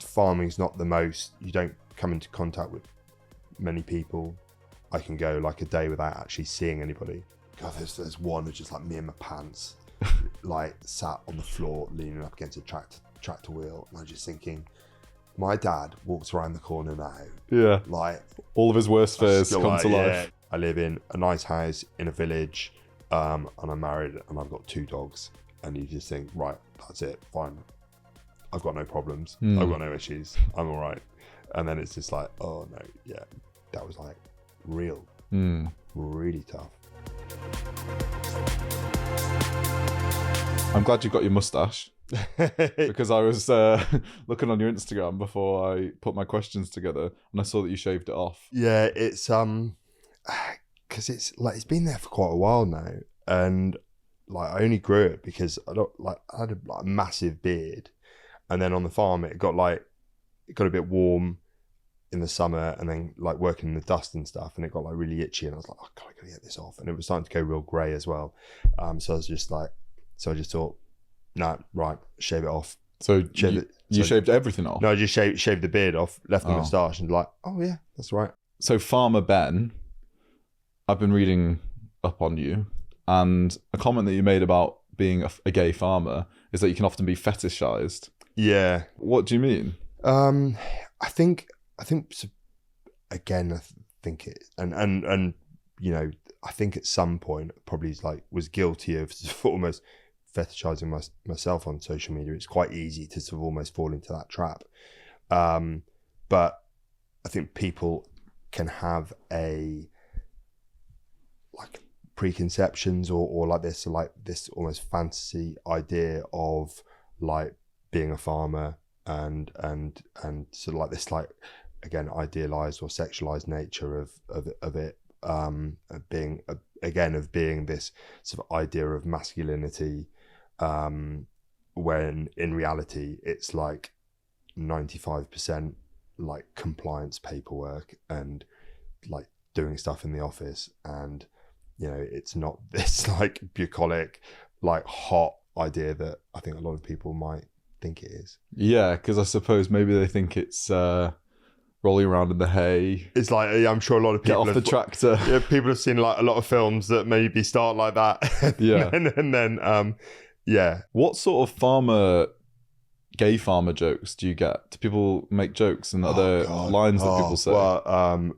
farming's not the most, you don't come into contact with many people. I can go like a day without actually seeing anybody. God, there's one that's just like me in my pants, like sat on the floor leaning up against a tractor wheel, and I'm just thinking, my dad walks around the corner now. Yeah. Like all of his worst fears come to life. Yeah. I live in a nice house in a village, and I'm married, and I've got 2 dogs. And you just think, right, that's it, fine. I've got no problems. I've got no issues. I'm all right. And then it's just like, oh no, yeah, that was like real, really tough. I'm glad you've got your mustache because I was looking on your Instagram before I put my questions together, and I saw that you shaved it off. Yeah, it's because it's been there for quite a while now, and like I only grew it because I had a massive beard, and then on the farm it got a bit warm in the summer, and then like working in the dust and stuff, and it got like really itchy, and I was like, oh, God, I gotta get this off, and it was starting to go real grey as well. So I just thought, nah, right, shave it off. So you shaved everything off? No, I just shaved the beard off, left the moustache, and like, oh yeah, that's right. So Farmer Ben, I've been reading up on you, and a comment that you made about being a gay farmer is that you can often be fetishized. Yeah. What do you mean? I think again, I think it, and you know, I think at some point probably like was guilty of sort of almost fetishizing myself on social media. It's quite easy to sort of almost fall into that trap. But I think people can have like preconceptions or like this almost fantasy idea of like being a farmer and sort of like this like, again, idealized or sexualized nature of it, of being this sort of idea of masculinity, when in reality it's like 95% like compliance paperwork and like doing stuff in the office, and you know, it's not this like bucolic, like hot idea that I think a lot of people might think it is. Yeah, because I suppose maybe they think it's rolling around in the hay. It's like, I'm sure a lot of people get off the tractor. Yeah, people have seen like a lot of films that maybe start like that. Yeah. and then yeah. What sort of gay farmer jokes do you get? Do people make jokes and other lines that people say? Well, I mean,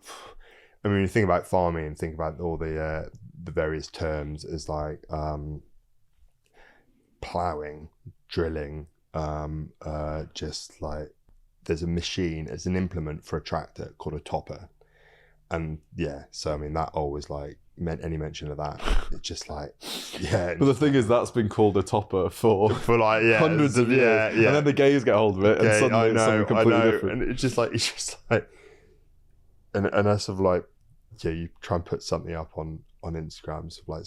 when you think about farming and think about all the various terms, is like ploughing, drilling, just like there's a machine, there's an implement for a tractor called a topper, and yeah, so I mean that always like meant any mention of that, it's just like, yeah. But the thing is, that's been called a topper for like hundreds of years, and then the gays get hold of it, and suddenly it's something completely different. And it's just like, and I sort of like, yeah, you try and put something up on Instagram, sort of like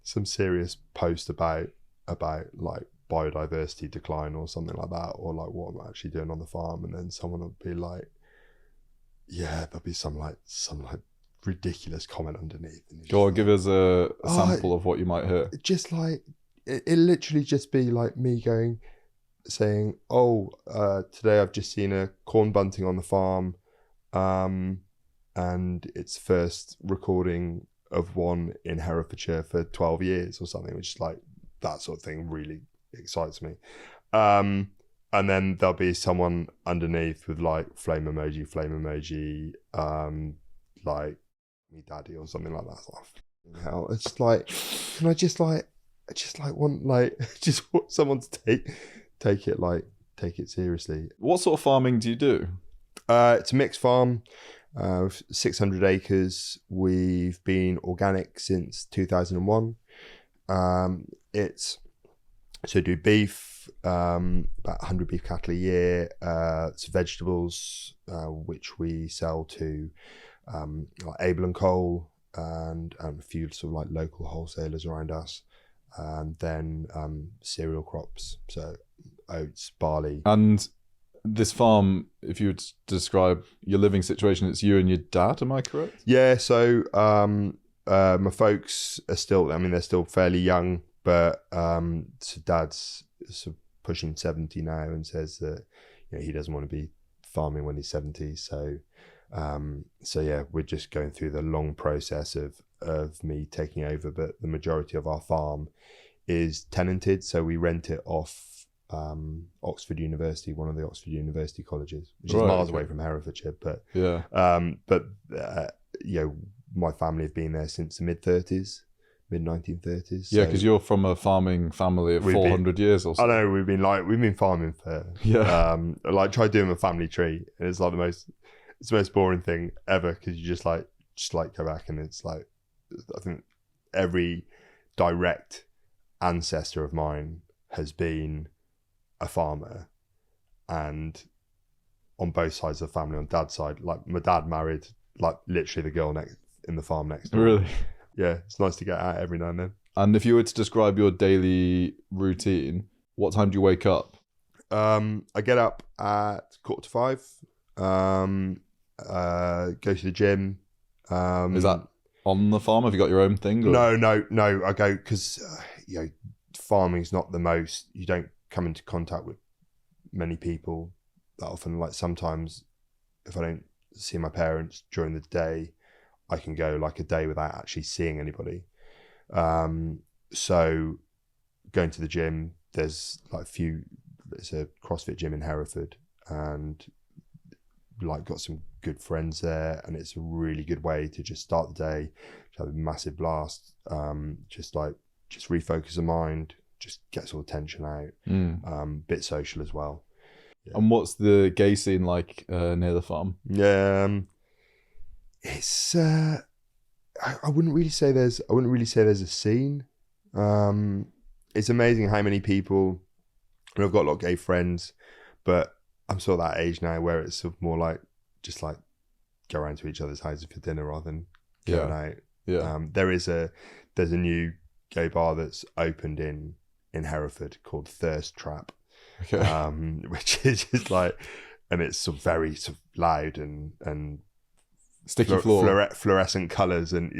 some serious post about like biodiversity decline or something like that, or like what I'm actually doing on the farm, and then someone will be like, yeah, there'll be some ridiculous comment underneath. Go on, give us a sample of what you might hear. Just like it literally just be like me saying, oh, today I've just seen a corn bunting on the farm, and it's first recording of one in Herefordshire for 12 years or something, which is like, that sort of thing really excites me. And then there'll be someone underneath with like flame emoji, like me daddy or something like that. Like, hell, it's like, can I just want someone to take it seriously. What sort of farming do you do? It's a mixed farm. 600 acres. We've been organic since 2001. So do beef, about 100 beef cattle a year. It's vegetables, which we sell to like Abel and Cole and a few sort of like local wholesalers around us. And then cereal crops, so oats, barley. And this farm, if you would describe your living situation, it's you and your dad, am I correct? Yeah, so my folks are still, I mean, they're still fairly young, but so dad's sort of pushing 70 now and says that he doesn't want to be farming when he's 70. So yeah, we're just going through the long process of me taking over, but the majority of our farm is tenanted, so we rent it off Oxford University, one of the Oxford University colleges, which is miles away from Herefordshire. But my family have been there since the mid 1930s. Yeah, because you're from a farming family of 400 years or so. I know, we've been farming for try doing a family tree, and it's like the most boring thing ever, because you just go back, and it's like, I think every direct ancestor of mine has been a farmer, and on both sides of the family, on dad's side, like my dad married like literally the girl in the farm next door. Really? Yeah, it's nice to get out every now and then. And if you were to describe your daily routine, what time do you wake up? I get up at 4:45, go to the gym. Is that on the farm? Have you got your own thing? Or? No. I go because farming's not the most. You don't come into contact with many people that often. Like sometimes, if I don't see my parents during the day, I can go like a day without actually seeing anybody. So going to the gym, there's it's a CrossFit gym in Hereford, and like got some good friends there, and it's a really good way to just start the day, to have a massive blast, just refocus the mind, just gets all the tension out, bit social as well. Yeah. And what's the gay scene like near the farm? It's I wouldn't really say there's a scene. It's amazing how many people, and I've got a lot of gay friends, but I'm sort of that age now where it's sort of more like just like go around to each other's houses for dinner rather than going out. Yeah. There's a new gay bar that's opened in Hereford called Thirst Trap. Okay. Which is just like, and it's sort of very sort of loud and sticky floor, fluorescent colours, and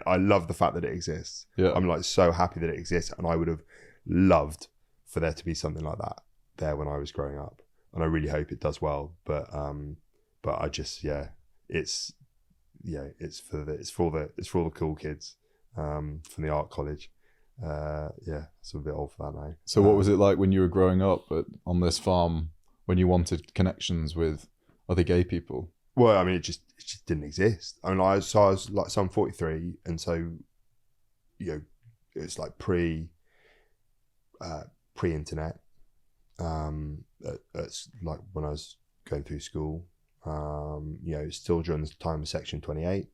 I love the fact that it exists. Yeah. I'm like so happy that it exists, and I would have loved for there to be something like that there when I was growing up, and I really hope it does well. But I just it's for all the cool kids from the art college. It's a bit old for that now. So what was it like when you were growing up on this farm, when you wanted connections with other gay people? Well, I mean, it just didn't exist. I mean, I'm 43, and so it's like pre-internet. It's like when I was going through school. It's still during the time of Section 28.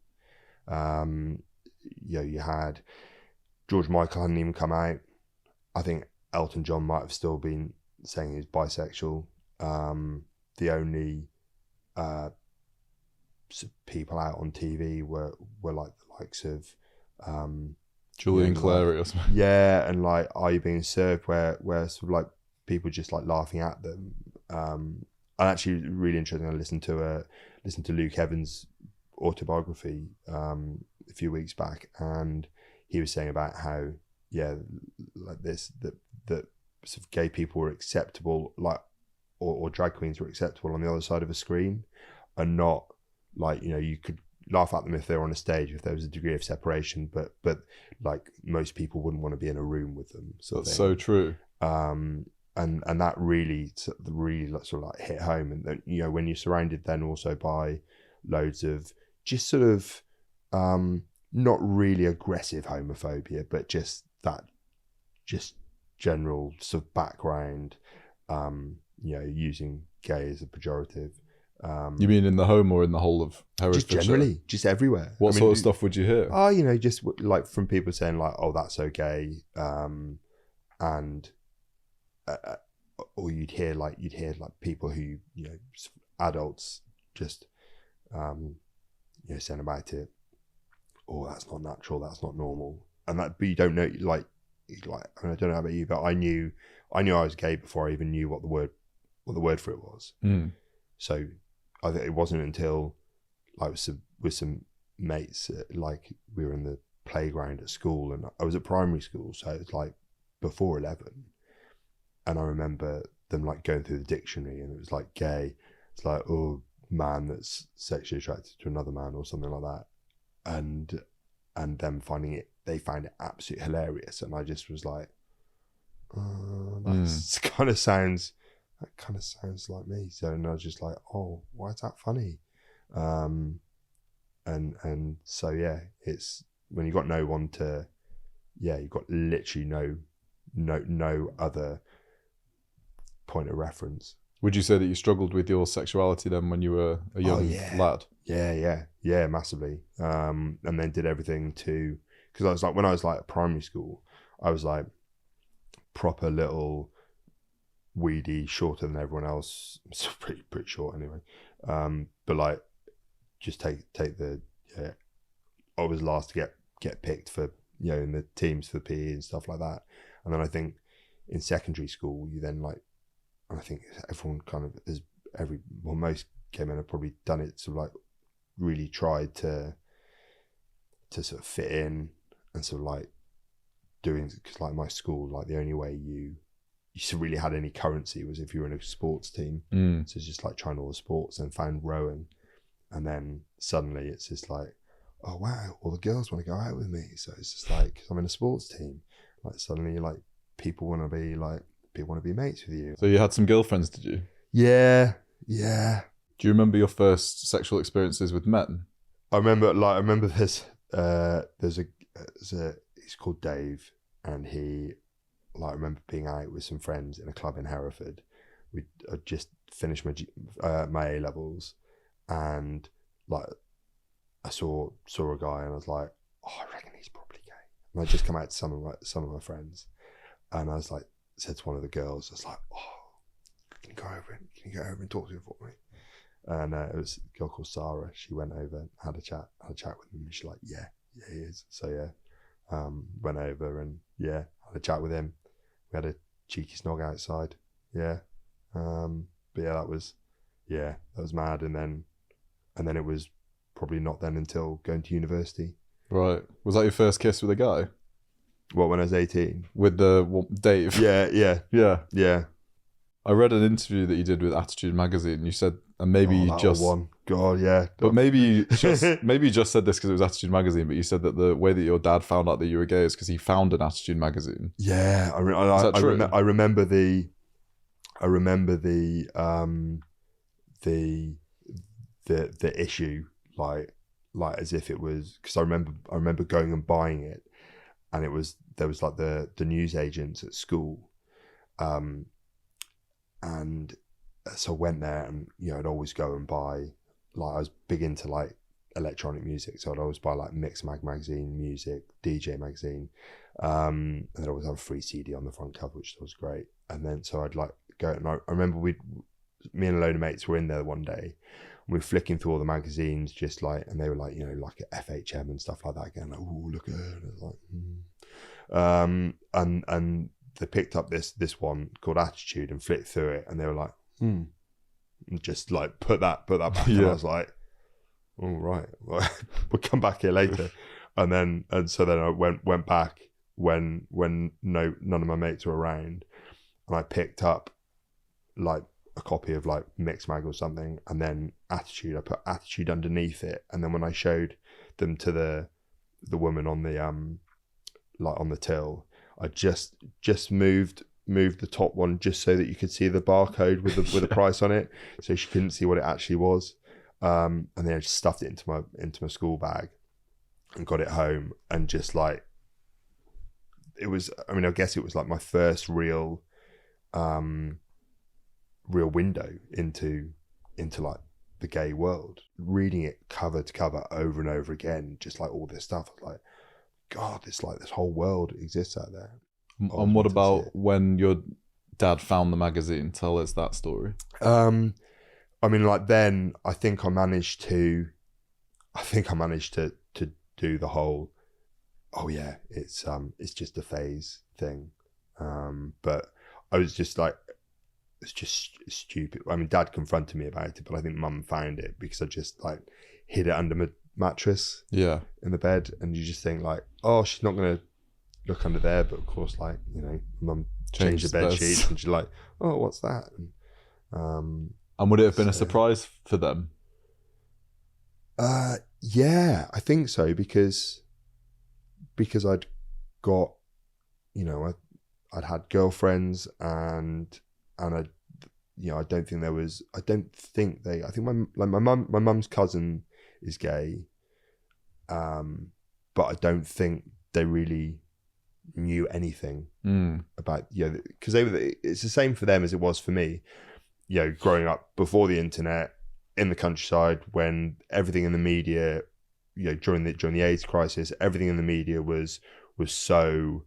You had George Michael hadn't even come out. I think Elton John might have still been saying he was bisexual. The only people out on TV were like the likes of Julian Clary or something. Yeah, and like Are You Being Served, where sort of like people just like laughing at them. I actually really interesting. I listened to Luke Evans' autobiography a few weeks back, and he was saying about how like this that sort of gay people were acceptable, like or drag queens were acceptable on the other side of a screen, and not like you could laugh at them if they were on a stage if there was a degree of separation, but like most people wouldn't want to be in a room with them. That's so true. And that really sort of like hit home, and then when you're surrounded then also by loads of just sort of not really aggressive homophobia, but just general sort of background, using gay as a pejorative. You mean in the home or in the whole of Herefordshire? Just generally, just everywhere. What sort of stuff would you hear? Oh, just like from people saying like, "Oh, that's so gay," and or you'd hear like people who adults just saying about it. Oh, that's not natural. That's not normal. And that, but you don't know. Like I don't know about you, but I knew I was gay before I even knew what the word for it was. So I think it wasn't until I was with some mates, like we were in the playground at school, and I was at primary school, so it was like before 11. I remember them like going through the dictionary, and it was like gay. It's like, oh, man that's sexually attracted to another man or something like that, and them they find it absolutely hilarious, and I just was like, oh, that kind of sounds like me. So, and I was just like, oh, why is that funny? And so yeah, it's when you got no one to, you've got literally no other point of reference. Would you say that you struggled with your sexuality then when you were a young lad? Yeah, massively. And then did everything because I was like, when I was like at primary school, I was like proper little weedy, shorter than everyone else. So pretty short anyway. But like, just take the I was last to get picked for, in the teams for PE and stuff like that. And then I think in secondary school, you then like, and I think everyone kind of most gay men have probably done it, sort of like really tried to sort of fit in, and sort of like doing, because like my school, like the only way you really had any currency was if you were in a sports team. So it's just like trying all the sports, and found rowing, and then suddenly it's just like, oh wow, all the girls want to go out with me. So it's just like, 'cause I'm in a sports team, like suddenly like people want to be mates with you. So you had some girlfriends, did you? Yeah. Do you remember your first sexual experiences with men? I remember there's he's called Dave, and he, like, I remember being out with some friends in a club in Hereford. I'd just finished my A levels, and like I saw a guy, and I was like, oh, I reckon he's probably gay. And I just come out to some of my friends, and I was like, said to one of the girls, I was like, oh, can you go over and talk to him for me? And it was a girl called Sarah. She went over, had a chat with him, and she's like, yeah, he is. So yeah, went over and had a chat with him. We had a cheeky snog outside. Yeah, but yeah, that was mad. And then it was probably not then until going to university. Right. Was that your first kiss with a guy? What, when I was 18? With Dave? Yeah. I read an interview that you did with Attitude magazine. You said, and maybe you just one. God, yeah. But maybe you just said this because it was Attitude magazine. But you said that the way that your dad found out that you were gay is because he found an Attitude magazine. Yeah, I remember the issue, like as if it was, because I remember going and buying it, and there was like the news agents at school, and so I went there, and I'd always go and buy, like, I was big into like electronic music, so I'd always buy like Mix magazine, music, DJ magazine, and I'd always have a free CD on the front cover, which was great. And then so I'd like go, and I remember me and a load of mates were in there one day, and we were flicking through all the magazines, just like, and they were like, like at FHM and stuff like that, again, like, oh, look at it. And I was like, and they picked up this one called Attitude and flicked through it, and they were like, and just like put that back. And I was like, all right, well, we'll come back here later. And so then I went back when none of my mates were around, and I picked up like a copy of like Mix Mag or something, and then Attitude. I put Attitude underneath it, and then when I showed them to the woman on the like on the till, I just moved the top one just so that you could see the barcode with the price on it, so she couldn't see what it actually was. And then I just stuffed it into my school bag and got it home, and just like, it was, I mean, I guess it was like my first real window into like the gay world. Reading it cover to cover over and over again, just like all this stuff, I was like, God, this whole world exists out there. And what about when your dad found the magazine? Tell us that story. I mean, like, then I think I managed to do the whole, oh yeah, it's just a phase thing. But I was just like, it's just stupid. I mean, Dad confronted me about it, but I think Mum found it because I just like hid it under my mattress, in the bed, and you just think like, oh, she's not gonna look under there, but of course, like, Mum change the bed sheets, and she's like, oh, what's that? And would it have been a surprise for them? Yeah, I think so, because I'd got, I'd had girlfriends, and I don't think I think my mum's cousin is gay, but I don't think they really knew anything about, because it's the same for them as it was for me, growing up before the internet in the countryside, when everything in the media, during the AIDS crisis, everything in the media was so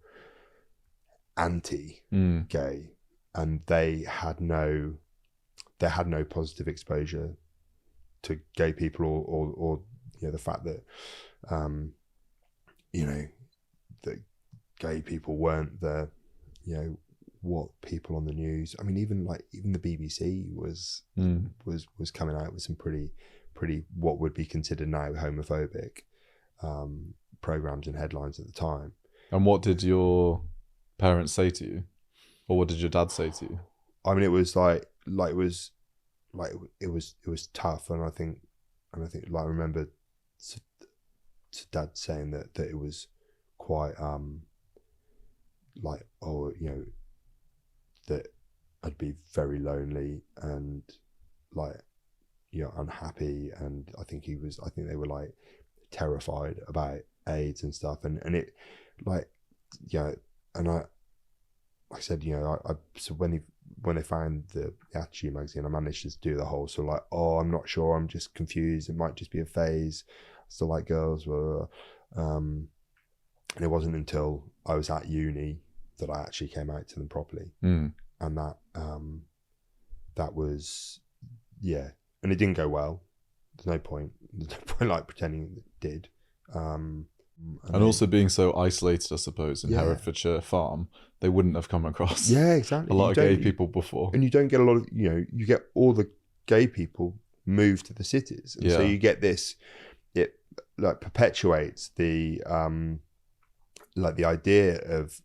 anti-gay, and they had no positive exposure to gay people, or the fact that that gay people weren't the what people on the news. I mean, even the BBC was coming out with some pretty what would be considered now homophobic programs and headlines at the time. And what did your parents say to you, or what did your dad say to you? I mean, it was it was tough, and I think I remember dad saying that it was quite that I'd be very lonely and unhappy, and I think they were terrified about AIDS and stuff, and it and I said, so when they found the Attitude magazine, I managed to do the whole I'm not sure, I'm just confused, it might just be a phase, I still like girls, blah, blah. And it wasn't until I was at uni that I actually came out to them properly, and that was, and it didn't go well. There's no point pretending it did. And also being so isolated, I suppose, in Herefordshire farm, they wouldn't have come across exactly a lot of gay people before. And you don't get a lot of, you get all the gay people move to the cities, and so you get this, it perpetuates the the idea of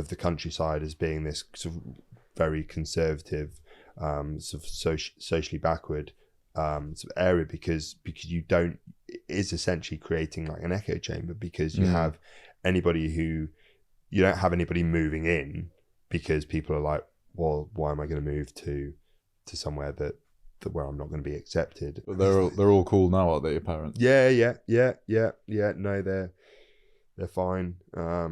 the countryside as being this sort of very conservative, sort of socially backward sort of area, because you don't, it is essentially creating an echo chamber, because you have you don't have anybody moving in, because people are like, well, why am I going to move to somewhere that where I'm not going to be accepted? But they're all cool now, are they, your parents? Yeah. No, they're fine. My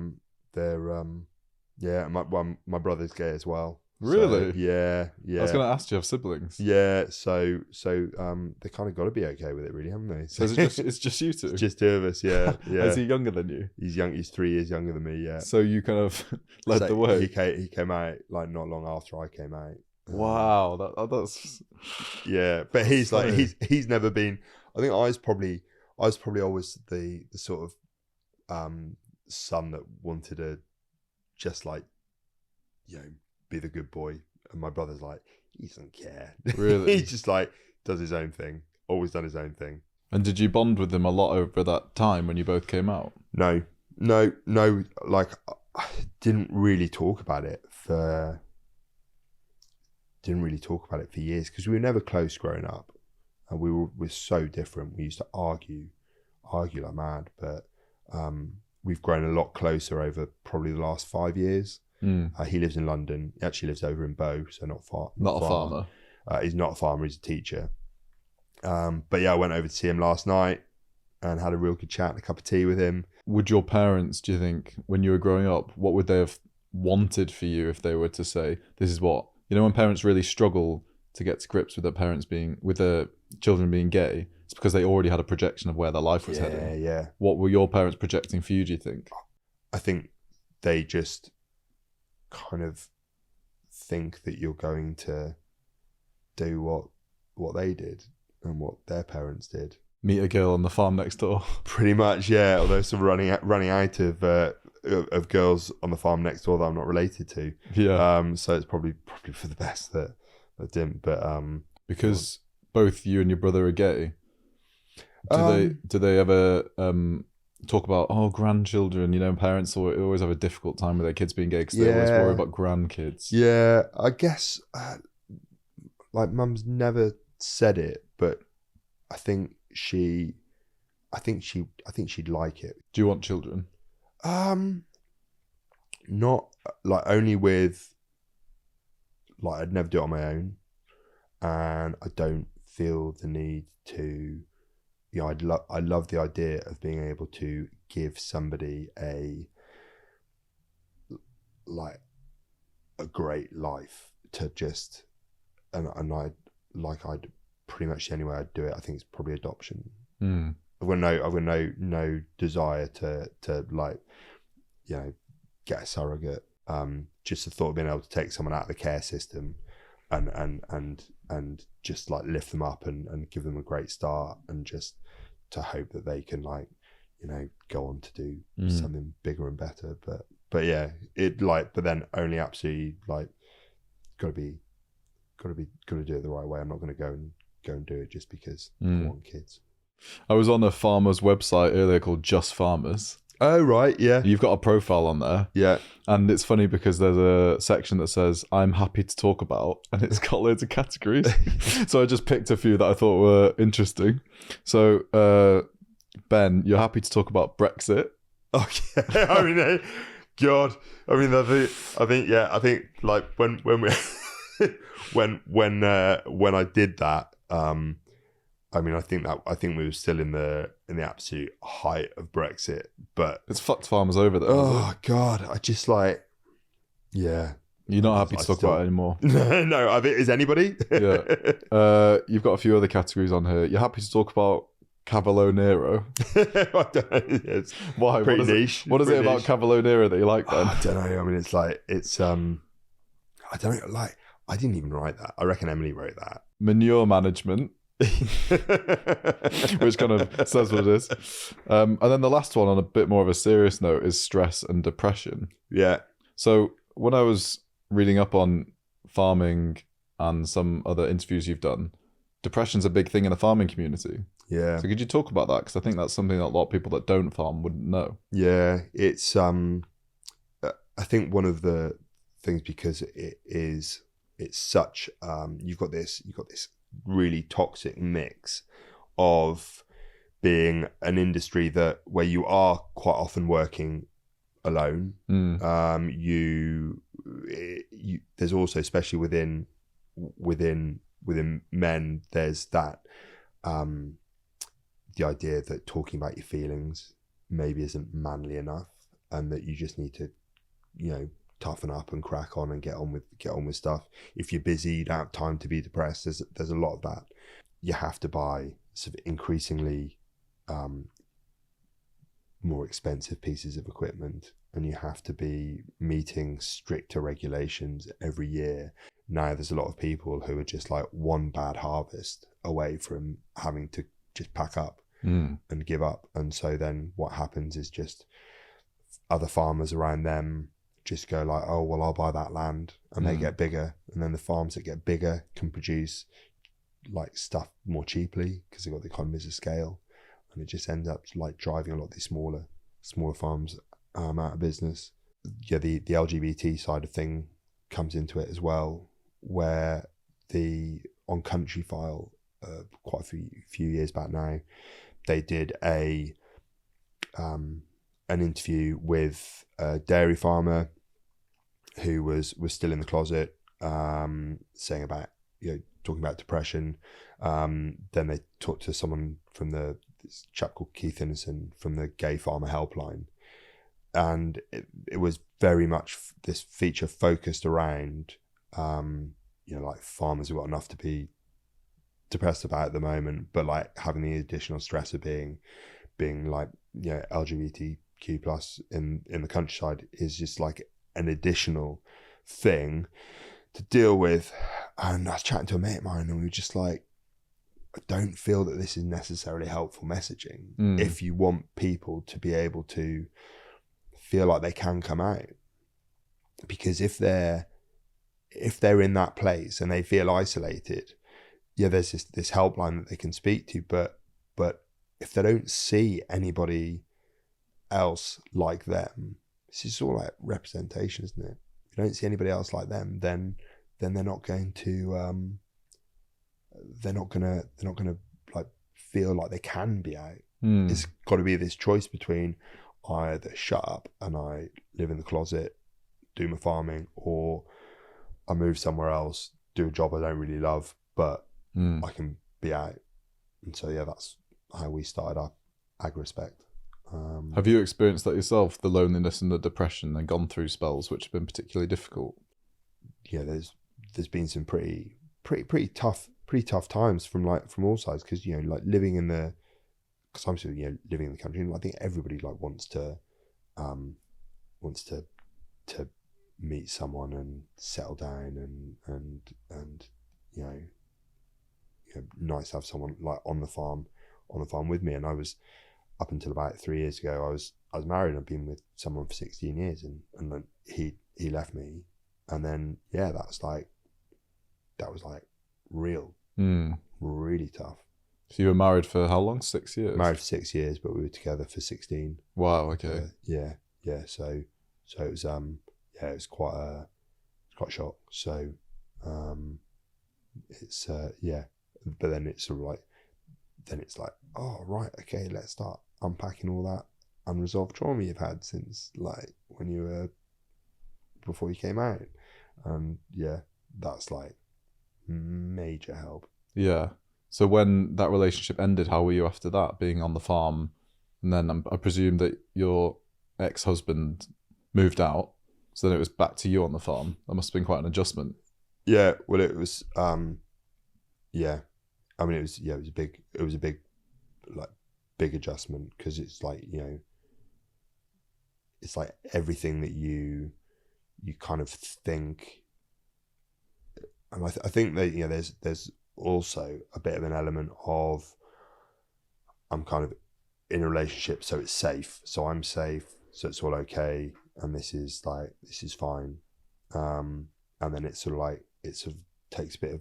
brother's gay as well. Really? So, yeah. I was going to ask, do you have siblings? Yeah, so they kind of got to be okay with it, really, haven't they? So it's just you two? It's just two of us, yeah. Is he younger than you? He's 3 years younger than me, yeah. So you kind of led the way? He came out not long after I came out. Wow, that's... Yeah, but he's he's never been... I think I was probably always the sort of son that wanted to just be the good boy, and my brother's he doesn't care. Really? He just does his own thing, always done his own thing. And did you bond with him a lot over that time when you both came out? No, I didn't really talk about it for years, because we were never close growing up, and we're so different. We used to argue like mad, but we've grown a lot closer over probably the last 5 years. He lives in London. He actually lives over in Bow, so not far. Not a farmer. He's not a farmer, he's a teacher. But yeah, I went over to see him last night and had a real good chat and a cup of tea with him. Would your parents, do you think, when you were growing up, what would they have wanted for you if they were to say, this is what, when parents really struggle to get to grips with their children being gay, it's because they already had a projection of where their life was heading. Yeah. What were your parents projecting for you, do you think? I think they just kind of think that you're going to do what they did and what their parents did. Meet a girl on the farm next door. Pretty much, yeah. Although some running out of girls on the farm next door that I'm not related to. Yeah. So it's probably for the best that I didn't. But because both you and your brother are gay. Do they ever talk about grandchildren. Parents always have a difficult time with their kids being gay because they always worry about grandkids. Yeah, I guess like mum's never said it, but I think she'd like it. Do you want children? Not like only with like I'd never do it on my own, and I don't feel the need to. I love the idea of being able to give somebody a great life to just, and I'd pretty much the only way I'd do it, I think, it's probably adoption. I've got no desire to like, get a surrogate. Just the thought of being able to take someone out of the care system and just like lift them up and give them a great start, and just to hope that they can go on to do something bigger and better. But yeah, but then only absolutely gotta do it the right way. I'm not gonna go and do it just because I want kids. I was on a farmer's website earlier called Just Farmers. Oh right, yeah. You've got a profile on there. Yeah. And it's funny because there's a section that says, I'm happy to talk about, and it's got loads of categories. So I just picked a few that I thought were interesting. So, Ben, you're happy to talk about Brexit? Okay. I mean, God. I mean, I think like when we when I did that, I mean, I think we were still in the absolute height of Brexit, but it's fucked farmers over there. Oh God, I just yeah. You're not happy to talk about it anymore. No. I think, is anybody? Yeah. You've got a few other categories on here. You're happy to talk about Cavolo Nero? I don't know. It's why? Pretty niche. What is it about Cavolo Nero that you like, Ben? I don't know. I mean, it's I don't know. I didn't even write that. I reckon Emily wrote that. Manure management. Which kind of says what it is. And then the last one, on a bit more of a serious note, is stress and depression. Yeah. So when I was reading up on farming and some other interviews you've done, depression's a big thing in the farming community. Yeah. So could you talk about that? Because I think that's something that a lot of people that don't farm wouldn't know. Yeah. It's I think one of the things, because it's such you've got this really toxic mix of being an industry where you are quite often working alone. There's also, especially within men, there's that the idea that talking about your feelings maybe isn't manly enough, and that you just need to toughen up and crack on and get on with stuff. If you're busy, you don't have time to be depressed. There's a lot of that. You have to buy sort of increasingly more expensive pieces of equipment, and you have to be meeting stricter regulations every year. Now there's a lot of people who are just like one bad harvest away from having to just pack up and give up. And so then what happens is just other farmers around them just go like, oh, well, I'll buy that land, and they get bigger. And then the farms that get bigger can produce like stuff more cheaply because they've got the economies of scale. And it just ends up like driving a lot of these smaller farms out of business. Yeah, the LGBT side of thing comes into it as well, where on Country File, quite a few years back now, they did an interview with a dairy farmer who was still in the closet, saying about talking about depression. Then they talked to someone from this chap called Keith Innocent from the Gay Farmer Helpline, and it was very much this feature focused around like farmers who got enough to be depressed about at the moment, but like having the additional stress of being like LGBTQ plus in the countryside is just like an additional thing to deal with. And I was chatting to a mate of mine, and we were just like, I don't feel that this is necessarily helpful messaging if you want people to be able to feel like they can come out. Because if they're in that place and they feel isolated, there's this helpline that they can speak to, but if they don't see anybody else like them, this is all like representation, isn't it? If you don't see anybody else like them, then they're not going to like feel like they can be out. It's got to be this choice between I either shut up and I live in the closet, do my farming, or I move somewhere else, do a job I don't really love, but I can be out. And so yeah, that's how we started our Ag Respect. Have you experienced that yourself, the loneliness and the depression, and gone through spells which have been particularly difficult? Yeah, there's been some pretty tough times from all sides, because like living in the, because I'm still living in the country, and I think everybody like wants to meet someone and settle down and nice to have someone like on the farm with me. And I was, up until about 3 years ago, I was married. I've been with someone for 16 years, and then he left me, and then that was like really tough. So you were married for how long? 6 years? Married for 6 years, but we were together for 16. Wow. Okay. So it was it was quite a shock. So it's but then it's sort of like, oh right, okay, let's start unpacking all that unresolved trauma you've had since like when you were, before you came out, and that's like major help. Yeah. So when that relationship ended, how were you after that, being on the farm? And then I presume that your ex-husband moved out, so then it was back to you on the farm. That must have been quite an adjustment. Yeah, well, it was I mean, it was a big adjustment, because it's like it's like everything that you kind of think, and I think that there's also a bit of an element of, I'm kind of in a relationship, so it's safe, so I'm safe, so it's all okay, and this is fine, and then it's sort of like, it sort of takes a bit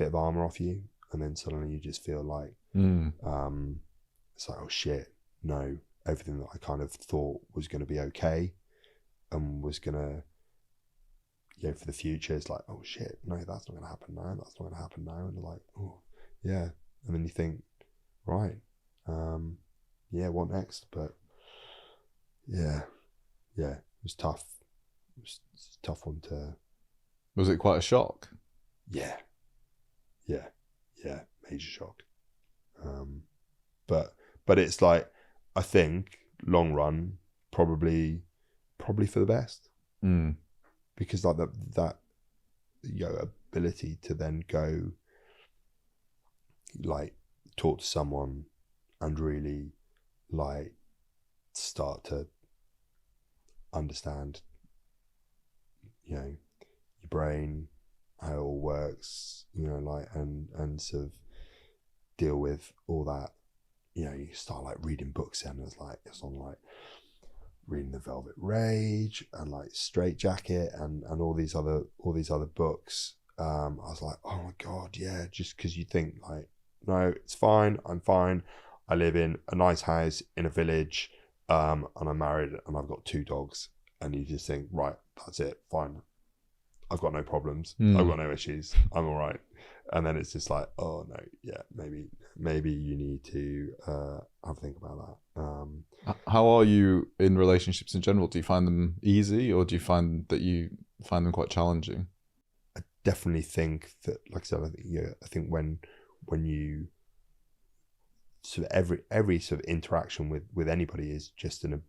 of armor off you, and then suddenly you just feel like it's like, oh shit, no, everything that I kind of thought was going to be okay and was going to, for the future, it's like, oh shit, no, that's not going to happen now, and like, oh yeah, and then you think, right, what next? But it was tough. It was a tough one to. Was it quite a shock? Yeah, major shock. But it's like, I think long run, probably for the best. Because like that ability to then go like talk to someone and really like start to understand your brain, how it all works, like, and sort of deal with all that, you start like reading books, and it's on like reading The Velvet Rage and like Straight Jacket and all these other books. I was like, oh my god, yeah, just because you think like, no, it's fine, I'm fine, I live in a nice house in a village, and I'm married and I've got 2 dogs, and you just think, right, that's it, fine, I've got no problems, I've got no issues, I'm all right. And then it's just like, oh no, yeah, maybe you need to have a think about that. How are you in relationships in general? Do you find them easy, or do you find that you find them quite challenging? I definitely think that, like I said, I think when you sort of every sort of interaction with anybody is just you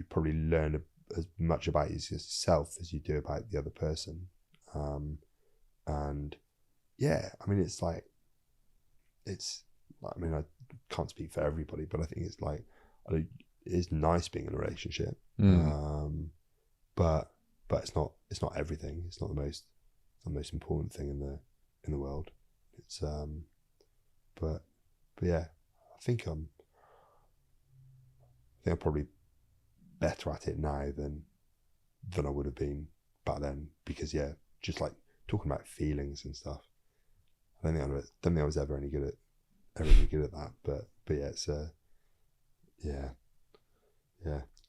probably learn as much about yourself as you do about the other person. And I mean, I can't speak for everybody, but I think it's like, it is nice being in a relationship. But it's not everything. It's not the most important thing in the world. It's but yeah, I think I'm probably better at it now than I would have been back then, because just like talking about feelings and stuff, I don't think I was ever any good at that. But yeah, it's yeah.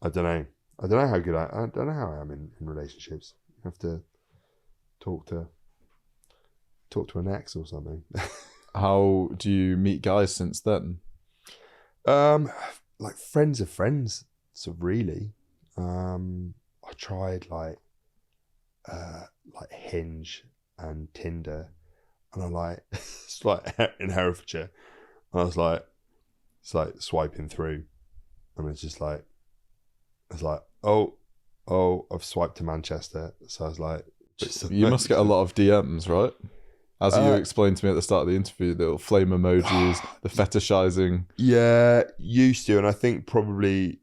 I don't know how good I don't know how I am in relationships. I have to talk to an ex or something. How do you meet guys since then? Like friends of friends, so really. I tried like Hinge and Tinder, and I like it's like in Herefordshire. And I was like, it's like swiping through, and it's just like, oh, I've swiped to Manchester. So I was like, You must get a lot of DMs, right? As you explained to me at the start of the interview, the flame emojis, the fetishizing. Yeah, used to, and I think probably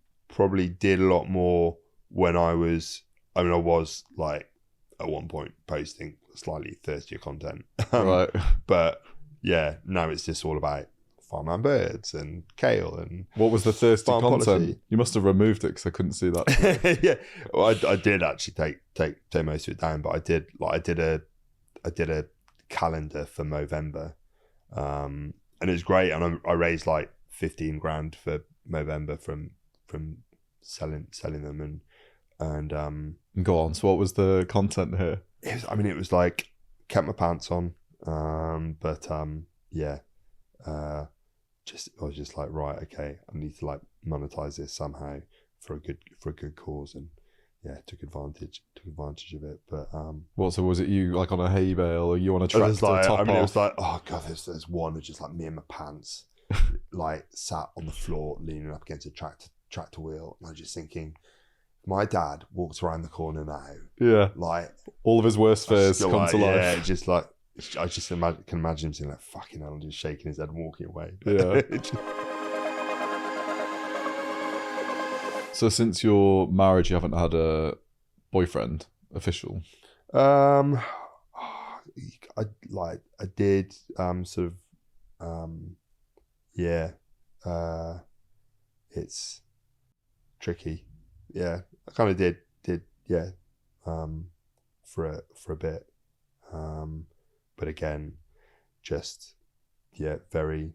did a lot more when I was. I mean, I was like at one point posting slightly thirstier content, Right. But yeah, now it's just all about farmland birds and kale and what was the thirsty farm content? policy. You must have removed it because I couldn't see that. Yeah, well, I did actually take most of it down, but I did a calendar for Movember, and it was great, and I raised like 15 grand for Movember from selling them, and Go on. So what was the content here? it was like kept my pants on, but yeah, I was just like, right, okay, I need to like monetize this somehow for a good cause, and yeah, took advantage of it. But what? So was it you like on a hay bale, or you on a tractor top off? it was like, oh god, there's one that's just like me in my pants, like sat on the floor leaning up against a tractor wheel, and I was just thinking, my dad walks around the corner now, Yeah, like all of his worst fears come like, to life. Yeah, just like I just can imagine him saying like, fucking hell, and just shaking his head and walking away. Yeah. So since your marriage, you haven't had a boyfriend official? I did sort of yeah, it's tricky. Yeah, I kind of did yeah, for a bit, but again, just yeah, very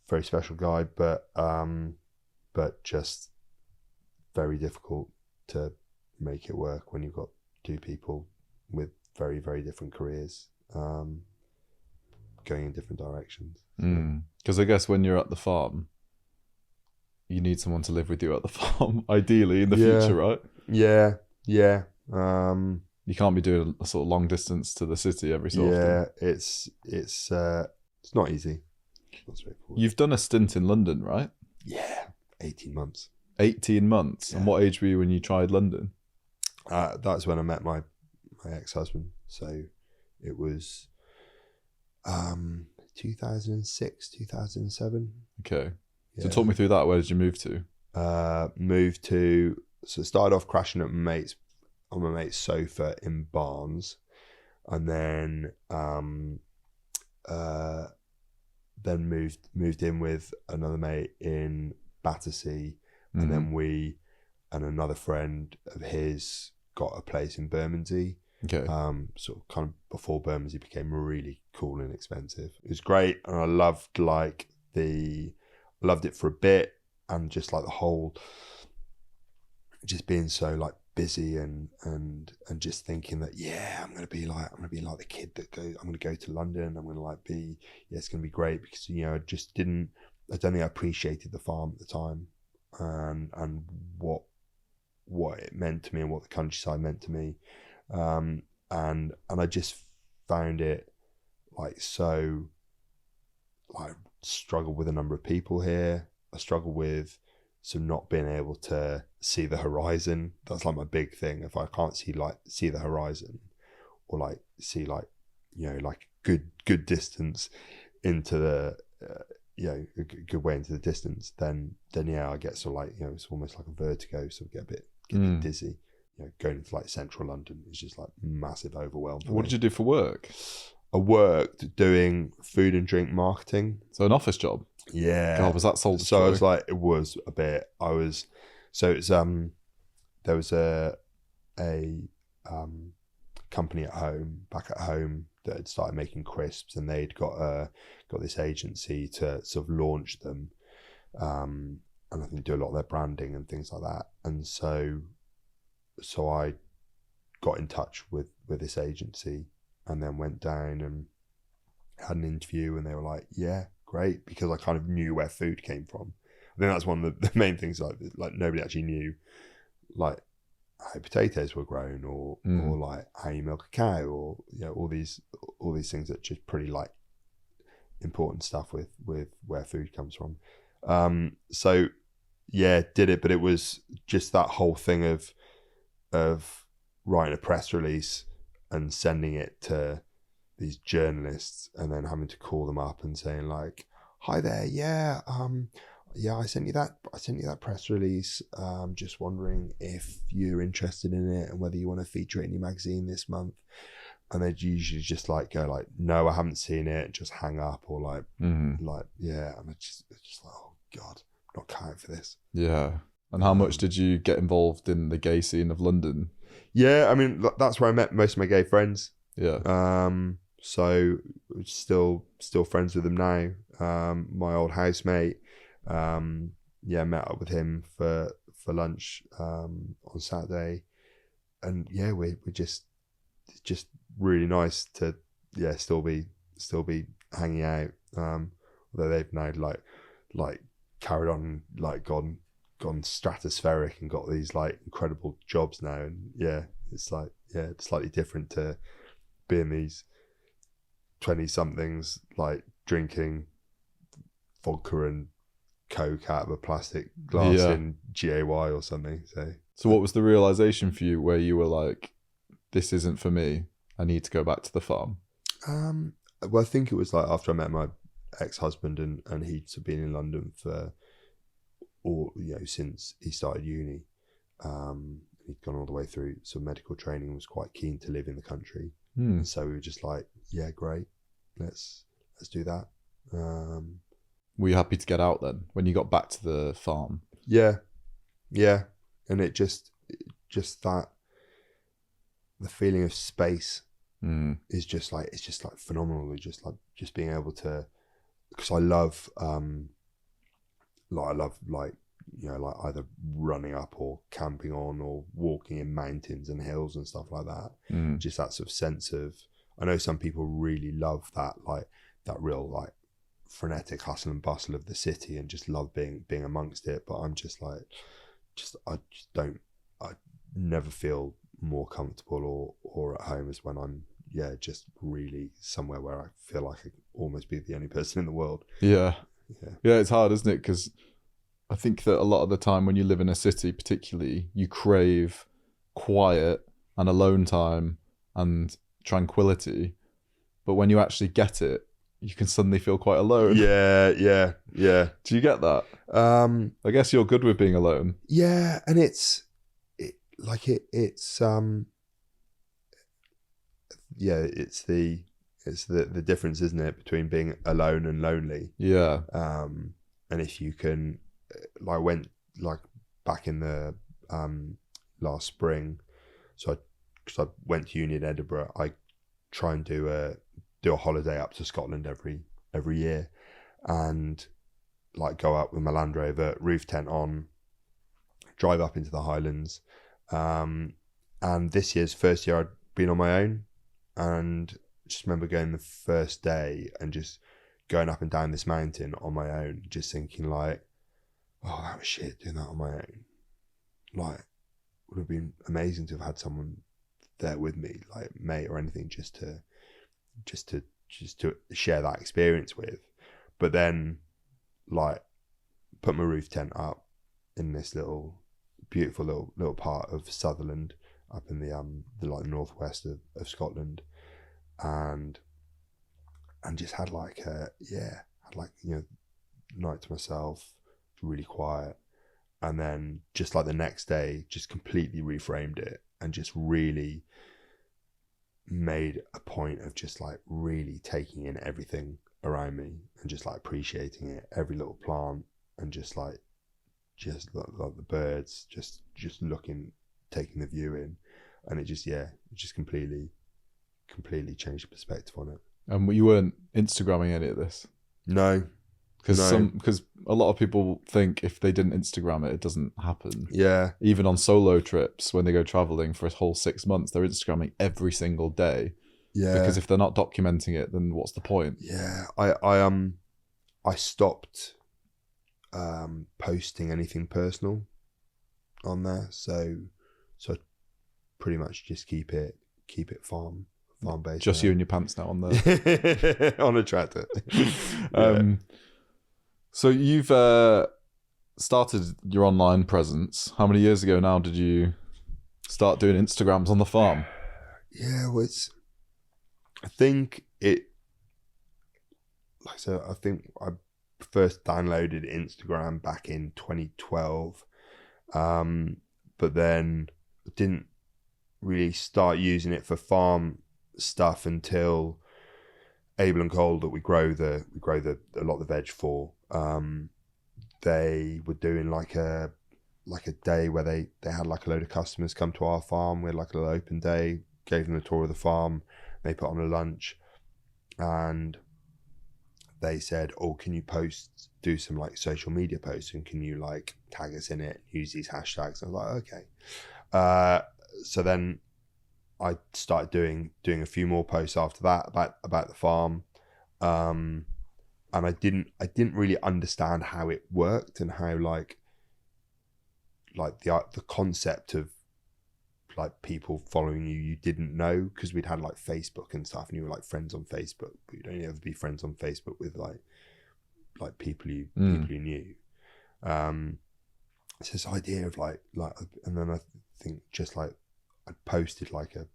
very special guy, but just very difficult to make it work when you've got two people with very very different careers, going in different directions. Because I guess when you're at the farm, you need someone to live with you at the farm, ideally in the future, right? Yeah. You can't be doing a sort of long distance to the city every so often. Yeah, it's not easy. It's not straightforward. You've done a stint in London, right? Yeah, 18 months. 18 months. Yeah. And what age were you when you tried London? That's when I met my ex-husband. So it was 2006, 2007. Okay. Yeah. So talk me through that. Where did you move to? So it started off crashing at my mate's sofa in Barnes, and then moved in with another mate in Battersea, and then we and another friend of his got a place in Bermondsey. Okay. Sort of kind of before Bermondsey became really cool and expensive. It was great, and I loved it for a bit, and just like the whole, just being so like busy and just thinking that I'm gonna be like the kid that I'm gonna go to London. I'm gonna like be it's gonna be great, because I don't think I appreciated the farm at the time, and what it meant to me and what the countryside meant to me, and I just found it like so like struggled with a number of people here. I struggle with not being able to see the horizon. That's like my big thing. If I can't see the horizon, or like see like like good distance into the a good way into the distance, then yeah, I get sort of like it's almost like a vertigo. So I get a bit dizzy. Going into like central London is just like massive overwhelm. What did you do for work? I worked doing food and drink marketing. So an office job? Yeah. God, was that soul So I was like, it was a bit. So it's there was a company back at home that had started making crisps, and they'd got this agency to sort of launch them, and I think do a lot of their branding and things like that. And so I got in touch with this agency, and then went down and had an interview, and they were like, yeah, great, because I kind of knew where food came from. I think that's one of the main things, like nobody actually knew like how potatoes were grown, or like how you milk a cow, or all these things that just pretty like important stuff with where food comes from. So yeah, did it, but it was just that whole thing of writing a press release and sending it to these journalists, and then having to call them up and saying like, hi there, I sent you that press release, just wondering if you're interested in it and whether you want to feature it in your magazine this month. And they'd usually just like go like, no, I haven't seen it, just hang up, or like yeah. And it's just like, oh god, I'm not cut for this. Yeah. And how much did you get involved in the gay scene of London? Yeah, I mean, that's where I met most of my gay friends. Yeah. So still friends with them now. My old housemate, met up with him for lunch on Saturday, and yeah, we're just really nice to still be hanging out. Although they've now like carried on, like gone stratospheric and got these like incredible jobs now, and it's like it's slightly different to being these 20-somethings like drinking vodka and Coke out of a plastic glass in GAY or something. So what was the realization for you where you were like, this isn't for me, I need to go back to the farm? Well, I think it was like after I met my ex-husband, and he'd been in London for since he started uni. He'd gone all the way through some medical training, was quite keen to live in the country. And so we were just like, yeah, great, let's do that. Were you happy to get out then when you got back to the farm? Yeah, and it just that the feeling of space is just like, it's just like phenomenal. Just being able to, because I love like either running up or camping on or walking in mountains and hills and stuff like that. Just that sort of sense of, I know some people really love that, like that real like frenetic hustle and bustle of the city, and just love being amongst it. But I'm just like, I never feel more comfortable or at home as when I'm just really somewhere where I feel like I could almost be the only person in the world. Yeah, it's hard, isn't it? Because I think that a lot of the time when you live in a city particularly, you crave quiet and alone time and tranquility, but when you actually get it, you can suddenly feel quite alone. Yeah. Do you get that? I guess you're good with being alone. Yeah, and it's the difference, isn't it, between being alone and lonely. Yeah. And if you can, I went like back in the last spring, because I went to uni in Edinburgh. I try and do a holiday up to Scotland every year, and like go up with my Land Rover, roof tent on, drive up into the Highlands. And this year's first year I'd been on my own, and just remember going the first day and just going up and down this mountain on my own, just thinking like, oh, that was shit doing that on my own. Like, would have been amazing to have had someone there with me, like mate or anything, just to share that experience with. But then, like, put my roof tent up in this beautiful little part of Sutherland, up in the like northwest of Scotland, and just had night to myself, really quiet. And then just like the next day, just completely reframed it and just really made a point of just like really taking in everything around me and just like appreciating it, every little plant, and just like the birds, just looking, taking the view in. and it just completely changed the perspective on it. And you weren't Instagramming any of this? No. Because a lot of people think if they didn't Instagram it, it doesn't happen. Yeah. Even on solo trips, when they go traveling for a whole 6 months, they're Instagramming every single day. Yeah. Because if they're not documenting it, then what's the point? Yeah. I stopped posting anything personal on there, so I pretty much just keep it farm based. Just you and your pants now on there. On a tractor. So you've started your online presence. How many years ago now did you start doing Instagrams on the farm? Yeah, well, I think I think I first downloaded Instagram back in 2012, but then didn't really start using it for farm stuff until Abel and Cole, that we grow a lot of the veg for. They were doing like a day where they had like a load of customers come to our farm. We had like a little open day, gave them a tour of the farm. They put on a lunch, and they said, "Oh, can you do some like social media posts, and can you like tag us in it, use these hashtags?" I was like, okay. So then I started doing a few more posts after that about the farm, and I didn't really understand how it worked and how like the concept of like people following you didn't know, because we'd had like Facebook and stuff, and you were like friends on Facebook, but you'd only ever be friends on Facebook with like people you knew. It's this idea of like, and then I think just like I posted like a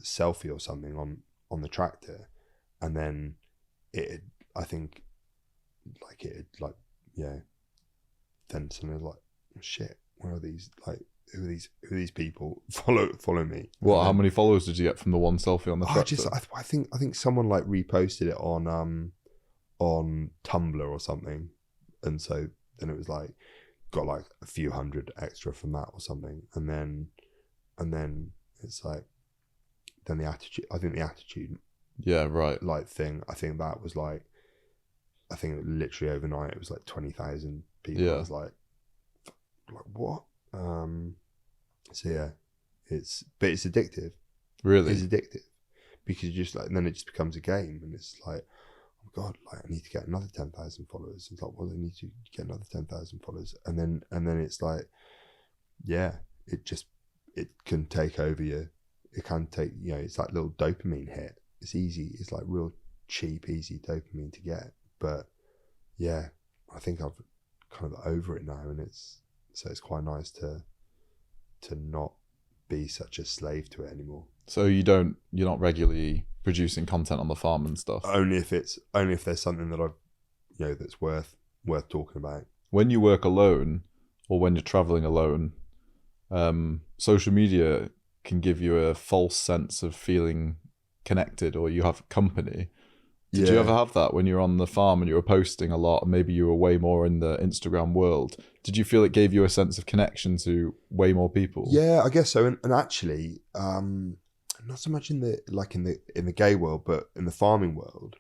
selfie or something on the tractor, and then then someone was like, oh, shit, where are these, like, who are these people follow me? What? How many followers did you get from the one selfie on the tractor? I think someone like reposted it on Tumblr or something, and so then it was like got like a few hundred extra from that or something, and then it's like then the attitude yeah, right, like thing, I think that was like, I think literally overnight it was like 20,000 people. Yeah. I was like what? So yeah, it's addictive. Really? It's addictive, because you just like, and then it just becomes a game, and it's like, oh god, like I need to get another 10,000 followers. It's like, well, I need to get another 10,000 followers, and then it's like, yeah, it can take over you. It can take, it's like little dopamine hit. It's easy. It's like real cheap, easy dopamine to get. But yeah, I think I've kind of over it now, and it's quite nice to not be such a slave to it anymore. So you're not regularly producing content on the farm and stuff? Only if there's something that I've, that's worth talking about. When you work alone, or when you're traveling alone, social media can give you a false sense of feeling connected, or you have company. Did you ever have that when you're on the farm and you were posting a lot, and maybe you were way more in the Instagram world? Did you feel it gave you a sense of connection to way more people? Yeah, I guess so. And actually, not so much in the gay world, but in the farming world,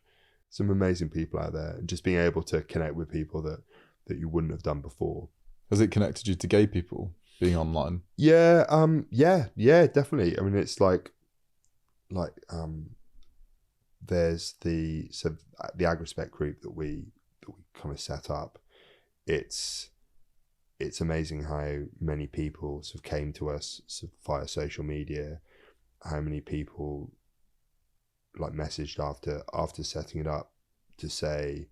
some amazing people out there, and just being able to connect with people that you wouldn't have done before. Has it connected you to gay people being online? Yeah, definitely. I mean, it's like there's the AgriSpec group that we kind of set up. It's amazing how many people sort of came to us sort of via social media, how many people like messaged after setting it up to say,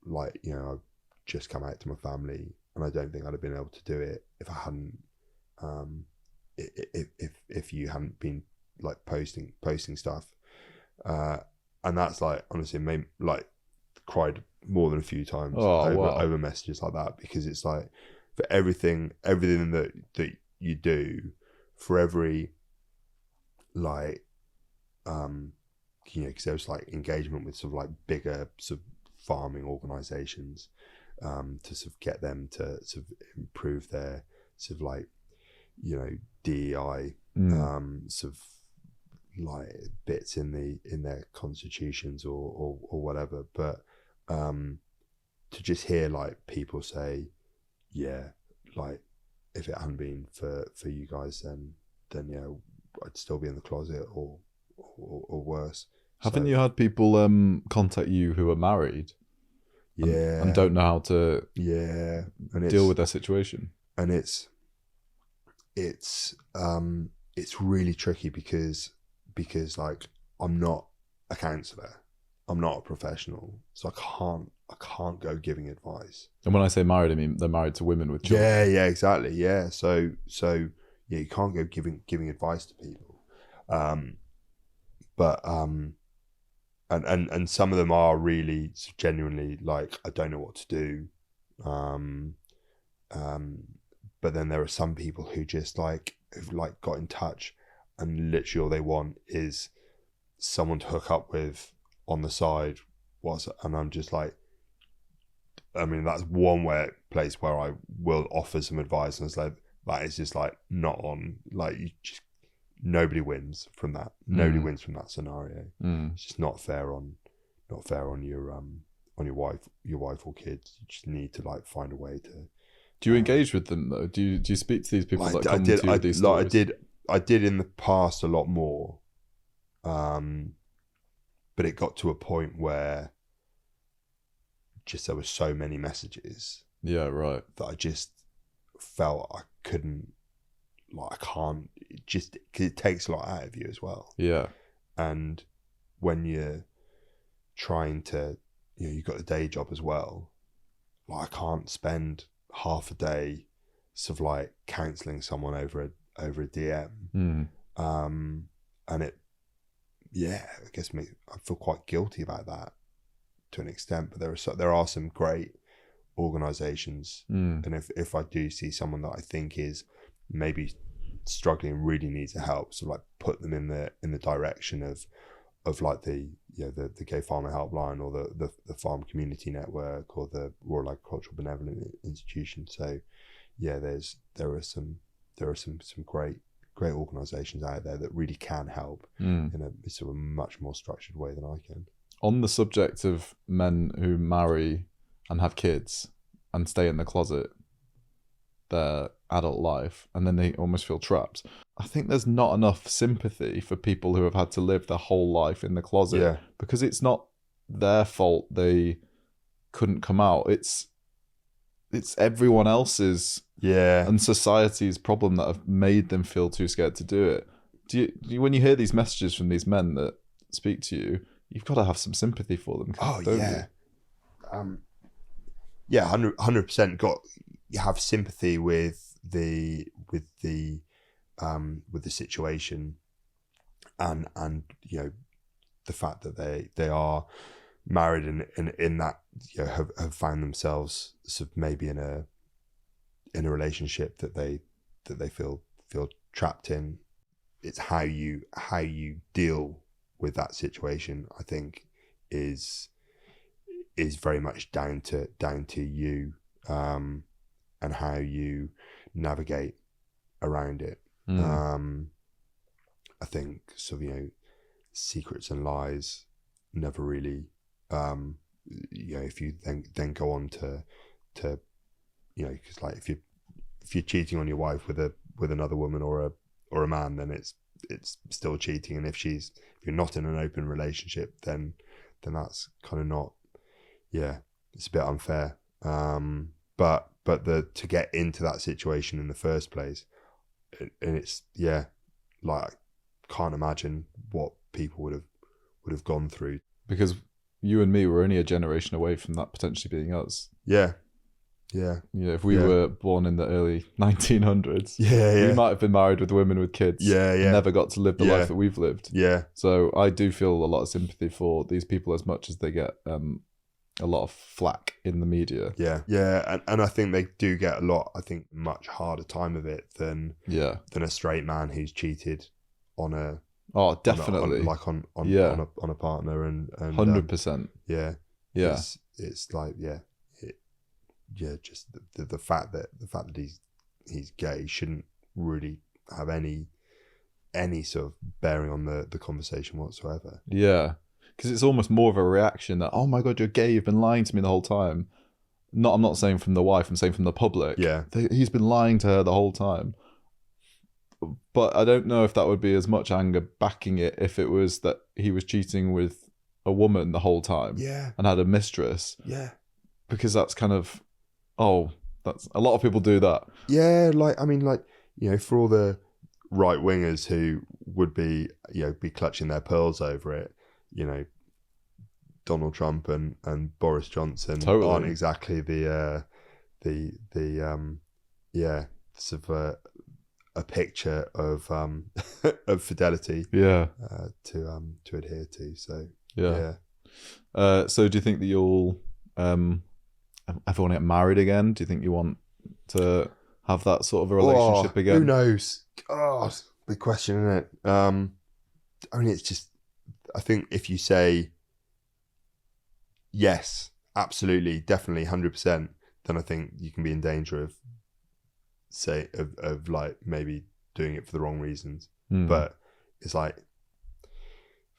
like, I've just come out to my family, and I don't think I'd have been able to do it if I hadn't, if you hadn't been like posting stuff, and that's like, honestly, made like cried more than a few times over messages like that, because it's like, for everything that you do, for every like because there was like engagement with sort of like bigger sort of farming organizations, to sort of get them to sort of improve their sort of like, you know, DEI sort of like bits in their constitutions or whatever, but to just hear like people say, yeah, like if it hadn't been for you guys, then yeah, I'd still be in the closet or worse. Haven't you had people contact you who are married and don't know how to and deal with their situation? And it's really tricky because like I'm not a counsellor, I'm not a professional, so I can't go giving advice. And when I say married, I mean they're married to women with children. Yeah, exactly. Yeah, so yeah, you can't go giving advice to people, but and some of them are really genuinely like, I don't know what to do, but then there are some people who just like who've like got in touch, and literally all they want is someone to hook up with on the side. And I'm just like, I mean, that's one place where I will offer some advice, and it's like, that is just like not on, like, you just, nobody wins from that. Nobody wins from that scenario. It's just not fair on your wife or kids. You just need to like find a way to. Do you engage with them though? Do you speak to these people that come to you with these stories? I did in the past a lot more, but it got to a point where just there were so many messages. Yeah, right. That I just felt I couldn't, like, I can't. Just because it takes a lot out of you as well. Yeah, and when you're trying to, you know, you've got a day job as well. Like, I can't spend half a day sort of like counselling someone over a DM. And it, yeah, I guess I feel quite guilty about that to an extent. But there are some great organisations, and if I do see someone that I think is maybe struggling and really needs help, so like put them in the direction of like the Gay Farmer Helpline or the Farm Community Network or the Royal Agricultural Benevolent Institution. So yeah, there are some great organisations out there that really can help in a sort of much more structured way than I can. On the subject of men who marry and have kids and stay in the closet their adult life, and then they almost feel trapped, I think there's not enough sympathy for people who have had to live their whole life in the closet, because it's not their fault they couldn't come out. It's everyone else's and society's problem that have made them feel too scared to do it. Do you when you hear these messages from these men that speak to you, you've got to have some sympathy for them. Yeah, 100% got. You have sympathy with the situation, and you know, the fact that they are married and in that, you know, have found themselves sort of maybe in a relationship that they feel trapped in. It's how you deal with that situation, I think, is very much down to you, and how you navigate around it. I think so, you know, secrets and lies never really, you know, if you then go on to you know, because like if you're cheating on your wife with another woman or a man, then it's still cheating. And if you're not in an open relationship, then that's kind of not, it's a bit unfair. But to get into that situation in the first place, and it's like, I can't imagine what people would have gone through. Because you and me were only a generation away from that potentially being us. Yeah. You know, if we were born in the early 1900s, we might have been married with women with kids, and never got to live the life that we've lived. So I do feel a lot of sympathy for these people, as much as they get a lot of flack in the media. And I think they do get much harder time of it than a straight man who's cheated on a definitely on a partner, and 100%. It's like just the fact that he's gay shouldn't really have any sort of bearing on the conversation whatsoever. Yeah, because it's almost more of a reaction that, oh my God, you're gay, you've been lying to me the whole time. I'm not saying from the wife, I'm saying from the public. Yeah. He's been lying to her the whole time. But I don't know if that would be as much anger backing it if it was that he was cheating with a woman the whole time. Yeah. And had a mistress. Yeah. Because that's kind of, that's a lot of people do that. Yeah, for all the right wingers who would be clutching their pearls over it, Donald Trump and Boris Johnson aren't exactly the sort of a picture of of fidelity to adhere to. So so do you think that you'll ever want to get married again? Do you think you want to have that sort of a relationship again? Who knows? God, big question, isn't it? It's just, I think if you say yes, absolutely, definitely, 100%, then I think you can be in danger of like maybe doing it for the wrong reasons. But it's like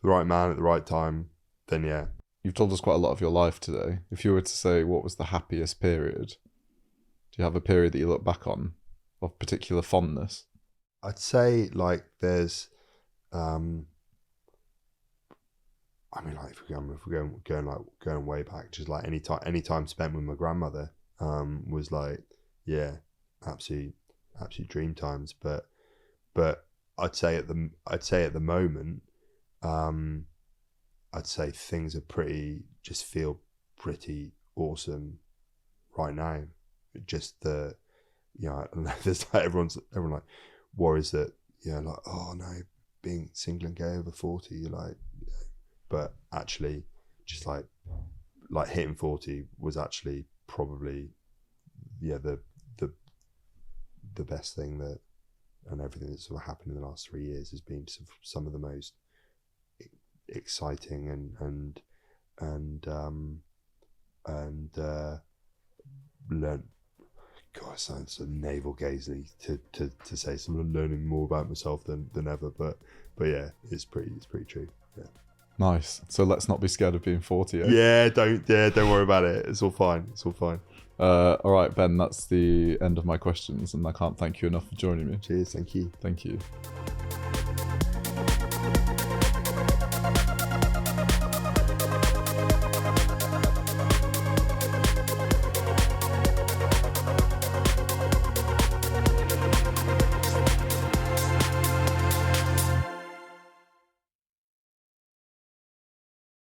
the right man at the right time, then yeah. You've told us quite a lot of your life today. If you were to say what was the happiest period, do you have a period that you look back on of particular fondness? I'd say like there's if we're going way back, just like any time spent with my grandmother was like, yeah, absolute dream times. But I'd say at the moment, I'd say things feel pretty awesome right now. Just I don't know, there's like everyone like worries that, like, oh no, being single and gay over 40, you're like, but actually just like hitting 40 was actually probably the best thing that, and everything that's sort of happened in the last 3 years has been some of the most exciting and learn. God, it sounds so navel gazing to say I'm learning more about myself than ever, but yeah, it's pretty true. Yeah. Nice. So let's not be scared of being 40. Yeah, don't worry about it. It's all fine. All right, Ben, that's the end of my questions, and I can't thank you enough for joining me. Cheers. Thank you. Thank you.